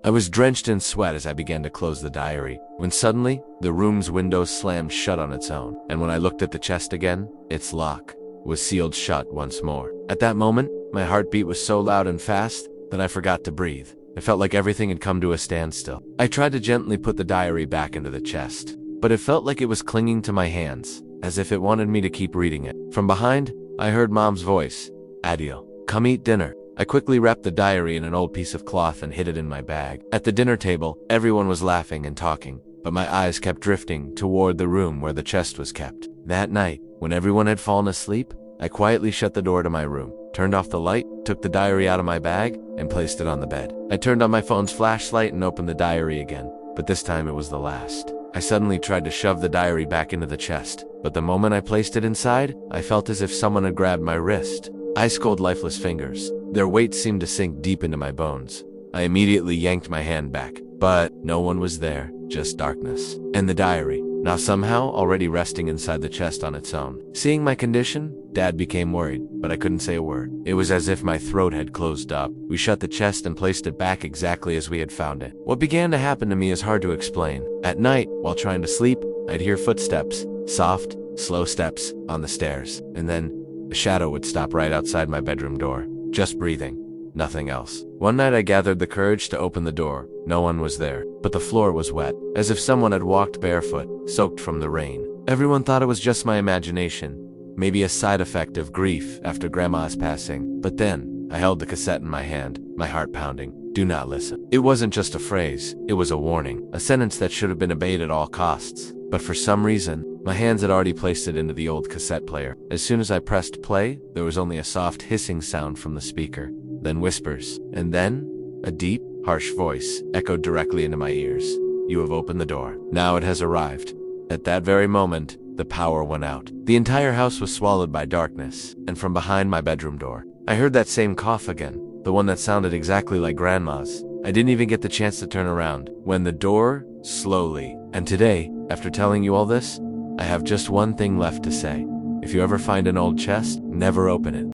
I was drenched in sweat as I began to close the diary, when suddenly, the room's window slammed shut on its own, and when I looked at the chest again, its lock was sealed shut once more. At that moment, my heartbeat was so loud and fast that I forgot to breathe. It felt like everything had come to a standstill. I tried to gently put the diary back into the chest, but it felt like it was clinging to my hands, as if it wanted me to keep reading it. From behind, I heard Mom's voice. "Adil, come eat dinner." I quickly wrapped the diary in an old piece of cloth and hid it in my bag. At the dinner table, everyone was laughing and talking, but my eyes kept drifting toward the room where the chest was kept. That night, when everyone had fallen asleep, I quietly shut the door to my room, turned off the light, took the diary out of my bag, and placed it on the bed. I turned on my phone's flashlight and opened the diary again, but this time it was the last. I suddenly tried to shove the diary back into the chest, but the moment I placed it inside, I felt as if someone had grabbed my wrist. Ice-cold, lifeless fingers. Their weight seemed to sink deep into my bones. I immediately yanked my hand back, but no one was there, just darkness. And the diary, now somehow already resting inside the chest on its own. Seeing my condition, Dad became worried, but I couldn't say a word. It was as if my throat had closed up. We shut the chest and placed it back exactly as we had found it. What began to happen to me is hard to explain. At night, while trying to sleep, I'd hear footsteps, soft, slow steps, on the stairs, and then a shadow would stop right outside my bedroom door. Just breathing. Nothing else. One night I gathered the courage to open the door. No one was there, but the floor was wet, as if someone had walked barefoot, soaked from the rain. Everyone thought it was just my imagination, maybe a side effect of grief after Grandma's passing. But then, I held the cassette in my hand, my heart pounding. Do not listen. It wasn't just a phrase, it was a warning, a sentence that should have been obeyed at all costs. But for some reason, my hands had already placed it into the old cassette player. As soon as I pressed play, there was only a soft hissing sound from the speaker, then whispers, and then a deep, harsh voice echoed directly into my ears. You have opened the door. Now it has arrived. At that very moment, the power went out. The entire house was swallowed by darkness, and from behind my bedroom door, I heard that same cough again, the one that sounded exactly like Grandma's. I didn't even get the chance to turn around when the door slowly. And today, after telling you all this, I have just one thing left to say. If you ever find an old chest, never open it.